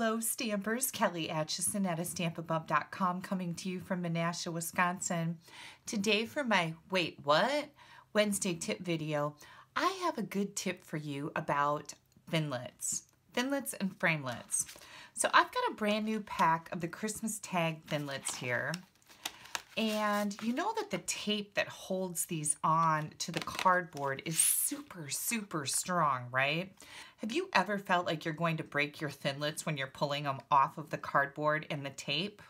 Hello Stampers, Kelly Acheson at stampinUp.com coming to you from Menasha, Wisconsin. Today for my Wait What? Wednesday tip video, I have a good tip for you about thinlits and framelits. So I've got a brand new pack of the Christmas tag thinlits here. And you know that the tape that holds these on to the cardboard is super, super strong, right? Have you ever felt like you're going to break your thinlits when you're pulling them off of the cardboard and the tape?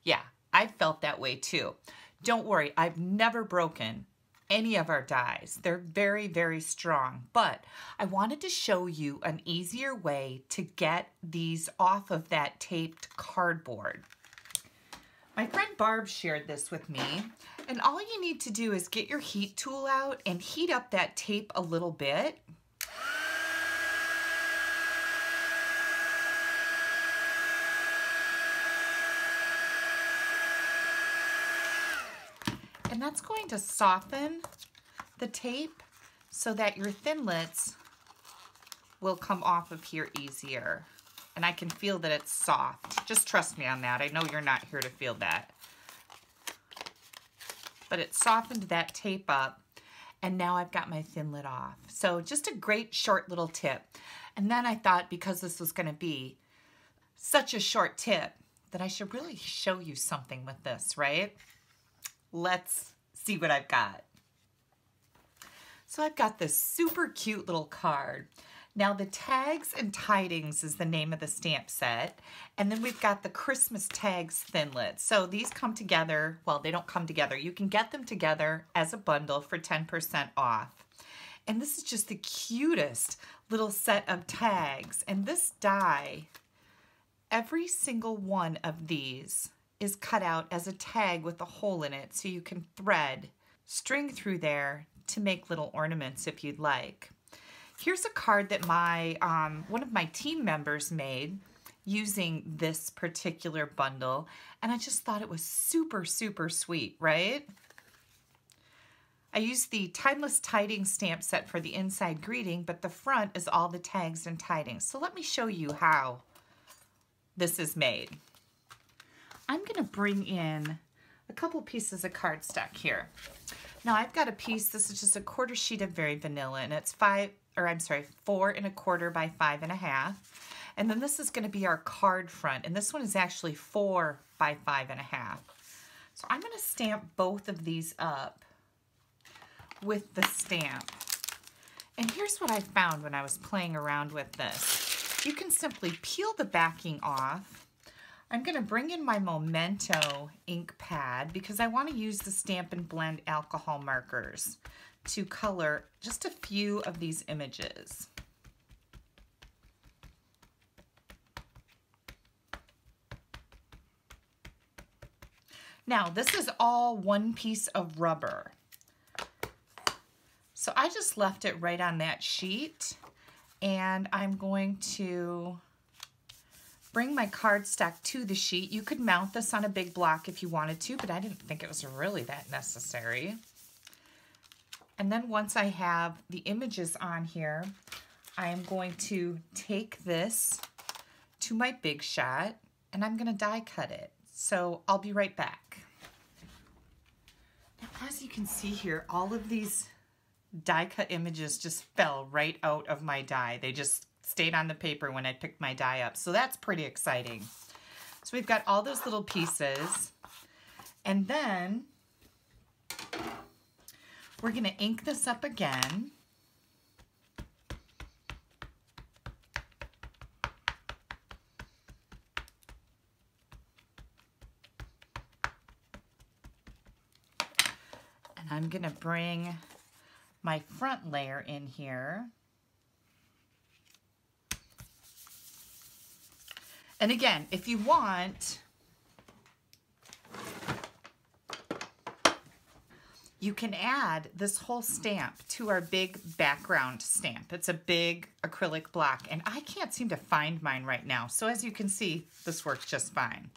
Yeah, I felt that way too. Don't worry, I've never broken any of our dies. They're very, very strong, but I wanted to show you an easier way to get these off of that taped cardboard. My friend Barb shared this with me, and all you need to do is get your heat tool out and heat up that tape a little bit. And that's going to soften the tape so that your thinlits will come off of here easier. And I can feel that it's soft. Just trust me on that. I know you're not here to feel that. But it softened that tape up, and now I've got my thinlit off. So just a great short little tip. And then I thought, because this was going to be such a short tip, that I should really show you something with this, right? Let's see what I've got. So I've got this super cute little card. Now the Tags and Tidings is the name of the stamp set. And then we've got the Christmas Tags Thinlits. So these come together, well, they don't come together. You can get them together as a bundle for 10% off. And this is just the cutest little set of tags. And this die, every single one of these is cut out as a tag with a hole in it, so you can thread string through there to make little ornaments if you'd like. Here's a card that my one of my team members made using this particular bundle, and I just thought it was super, super sweet, right? I used the Timeless Tidings stamp set for the inside greeting, but the front is all the tags and tidings. So let me show you how this is made. I'm going to bring in a couple pieces of cardstock here. Now I've got a piece, this is just a quarter sheet of Very Vanilla, and it's 4 1/4 by 5 1/2. And then this is going to be our card front, and this one is actually 4 by 5 1/2. So I'm going to stamp both of these up with the stamp. And here's what I found when I was playing around with this. You can simply peel the backing off. I'm going to bring in my Memento ink pad because I want to use the Stampin' Blend alcohol markers to color just a few of these images. Now, this is all one piece of rubber. So I just left it right on that sheet, and I'm going to bring my cardstock to the sheet. You could mount this on a big block if you wanted to, but I didn't think it was really that necessary. And then once I have the images on here, I am going to take this to my Big Shot, and I'm going to die cut it. So I'll be right back. Now, as you can see here, all of these die cut images just fell right out of my die. They just stayed on the paper when I picked my die up. So that's pretty exciting. So we've got all those little pieces. And then we're going to ink this up again. And I'm going to bring my front layer in here. And again, if you want, you can add this whole stamp to our big background stamp. It's a big acrylic block, and I can't seem to find mine right now. So as you can see, this works just fine.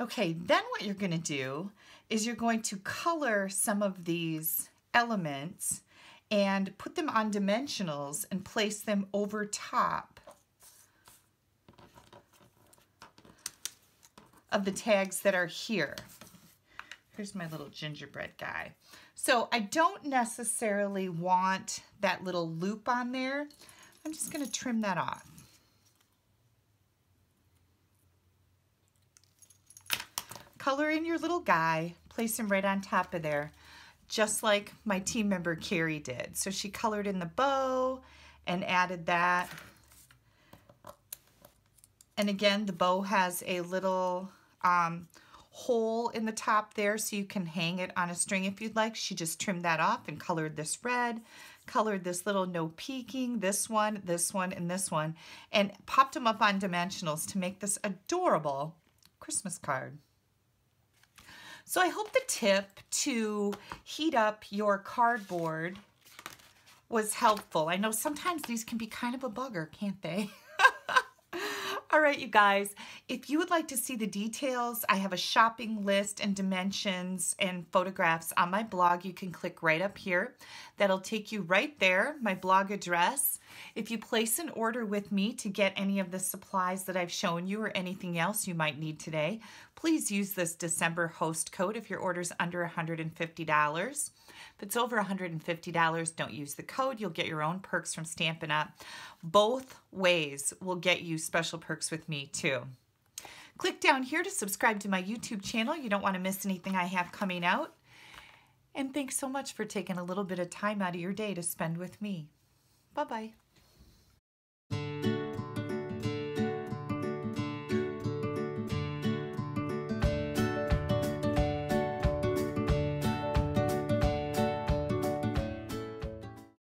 Okay, then what you're going to do is you're going to color some of these elements and put them on dimensionals and place them over top of the tags that are here. Here's my little gingerbread guy. So I don't necessarily want that little loop on there. I'm just going to trim that off. Color in your little guy, place him right on top of there, just like my team member Carrie did. So she colored in the bow and added that. And again, the bow has a little hole in the top there so you can hang it on a string if you'd like. She just trimmed that off and colored this red, colored this little no peeking, this one, and this one, and popped them up on dimensionals to make this adorable Christmas card. So I hope the tip to heat up your cardboard was helpful. I know sometimes these can be kind of a bugger, can't they? All right, you guys, if you would like to see the details, I have a shopping list and dimensions and photographs on my blog. You can click right up here. That'll take you right there, my blog address. If you place an order with me to get any of the supplies that I've shown you or anything else you might need today, please use this December host code if your order's under $150. If it's over $150, don't use the code. You'll get your own perks from Stampin' Up. Both ways will get you special perks with me too. Click down here to subscribe to my YouTube channel. You don't want to miss anything I have coming out. And thanks so much for taking a little bit of time out of your day to spend with me. Bye-bye.